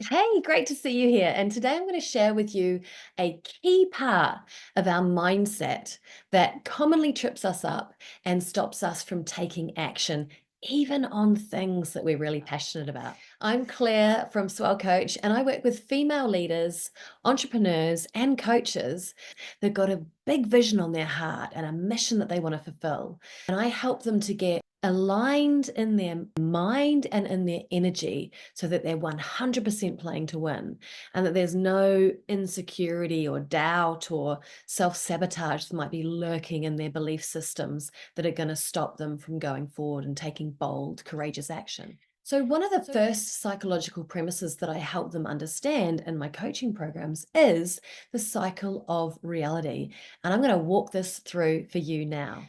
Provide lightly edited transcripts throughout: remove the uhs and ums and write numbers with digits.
Hey, great to see you here. And today I'm going to share with you a key part of our mindset that commonly trips us up and stops us from taking action, even on things that we're really passionate about. I'm Claire from Swell Coach, and I work with female leaders, entrepreneurs, and coaches that got a big vision on their heart and a mission that they want to fulfill. And I help them to get aligned in their mind and in their energy so that they're 100% playing to win and that there's no insecurity or doubt or self-sabotage that might be lurking in their belief systems that are going to stop them from going forward and taking bold, courageous action. So one of the first psychological premises that I help them understand in my coaching programs is the cycle of reality. And I'm going to walk this through for you now.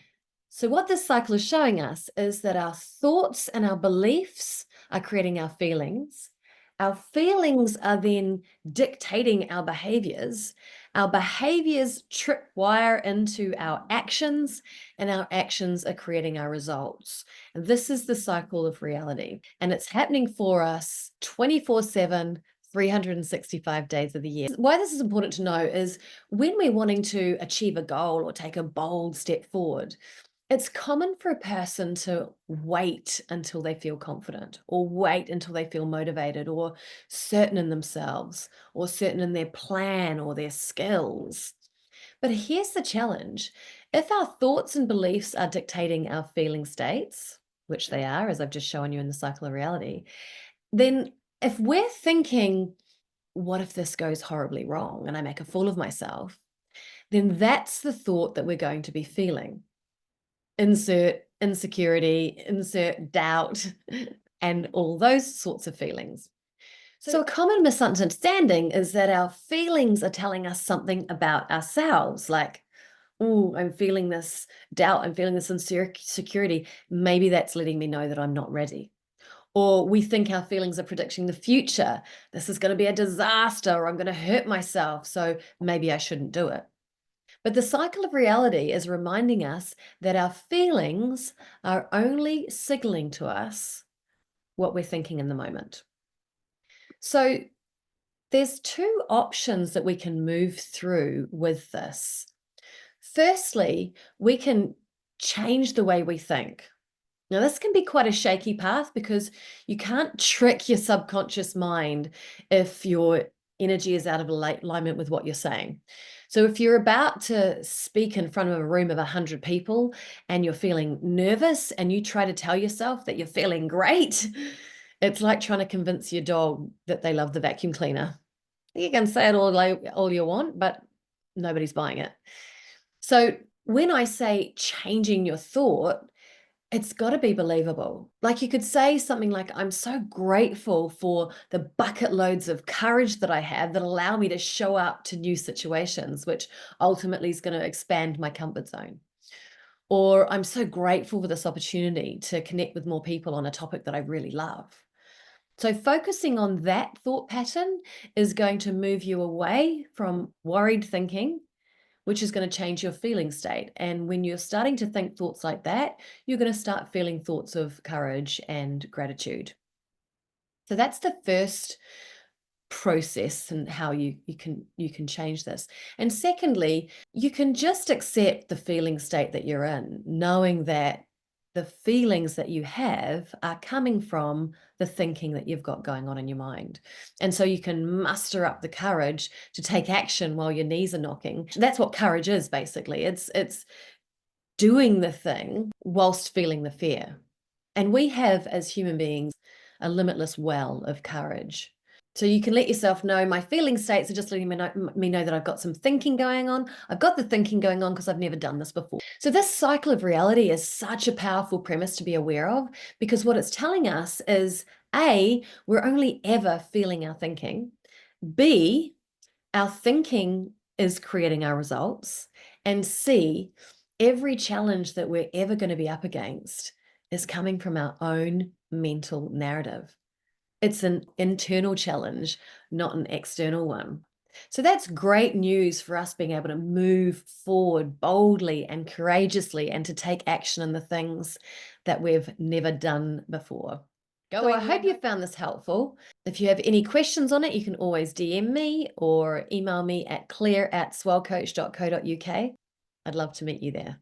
So what this cycle is showing us is that our thoughts and our beliefs are creating our feelings. Our feelings are then dictating our behaviors. Our behaviors tripwire into our actions, and our actions are creating our results. And this is the cycle of reality. And it's happening for us 24/7, 365 days of the year. Why this is important to know is when we're wanting to achieve a goal or take a bold step forward, it's common for a person to wait until they feel confident or wait until they feel motivated or certain in themselves or certain in their plan or their skills. But here's the challenge. If our thoughts and beliefs are dictating our feeling states, which they are, as I've just shown you in the cycle of reality, then if we're thinking, what if this goes horribly wrong and I make a fool of myself? Then that's the thought that we're going to be feeling. Insert insecurity, insert doubt, and all those sorts of feelings. So a common misunderstanding is that our feelings are telling us something about ourselves, like, oh, I'm feeling this doubt, I'm feeling this insecurity. Maybe that's letting me know that I'm not ready. Or we think our feelings are predicting the future. This is going to be a disaster, or I'm going to hurt myself, so maybe I shouldn't do it. But the cycle of reality is reminding us that our feelings are only signaling to us what we're thinking in the moment. So there's two options that we can move through with this. Firstly, we can change the way we think. Now, this can be quite a shaky path because you can't trick your subconscious mind if your energy is out of alignment with what you're saying. So if you're about to speak in front of a room of 100 people and you're feeling nervous and you try to tell yourself that you're feeling great, it's like trying to convince your dog that they love the vacuum cleaner. You can say it all you want, but nobody's buying it. So when I say changing your thought, it's got to be believable. Like you could say something like, I'm so grateful for the bucket loads of courage that I have that allow me to show up to new situations, which ultimately is going to expand my comfort zone. Or I'm so grateful for this opportunity to connect with more people on a topic that I really love. So focusing on that thought pattern is going to move you away from worried thinking, which is going to change your feeling state. And when you're starting to think thoughts like that, you're going to start feeling thoughts of courage and gratitude. So that's the first process and how you can change this. And secondly, you can just accept the feeling state that you're in, knowing that the feelings that you have are coming from the thinking that you've got going on in your mind. And so you can muster up the courage to take action while your knees are knocking. That's what courage is basically. It's doing the thing whilst feeling the fear. And we have, as human beings, a limitless well of courage. So you can let yourself know my feeling states are just letting me know that I've got some thinking going on. I've got the thinking going on because I've never done this before. So this cycle of reality is such a powerful premise to be aware of, because what it's telling us is A, we're only ever feeling our thinking. B, our thinking is creating our results. And C, every challenge that we're ever going to be up against is coming from our own mental narrative. It's an internal challenge, not an external one. So that's great news for us being able to move forward boldly and courageously and to take action in the things that we've never done before. So I going hope you found this helpful. If you have any questions on it, you can always DM me or email me at claire@swellcoach.co.uk. I'd love to meet you there.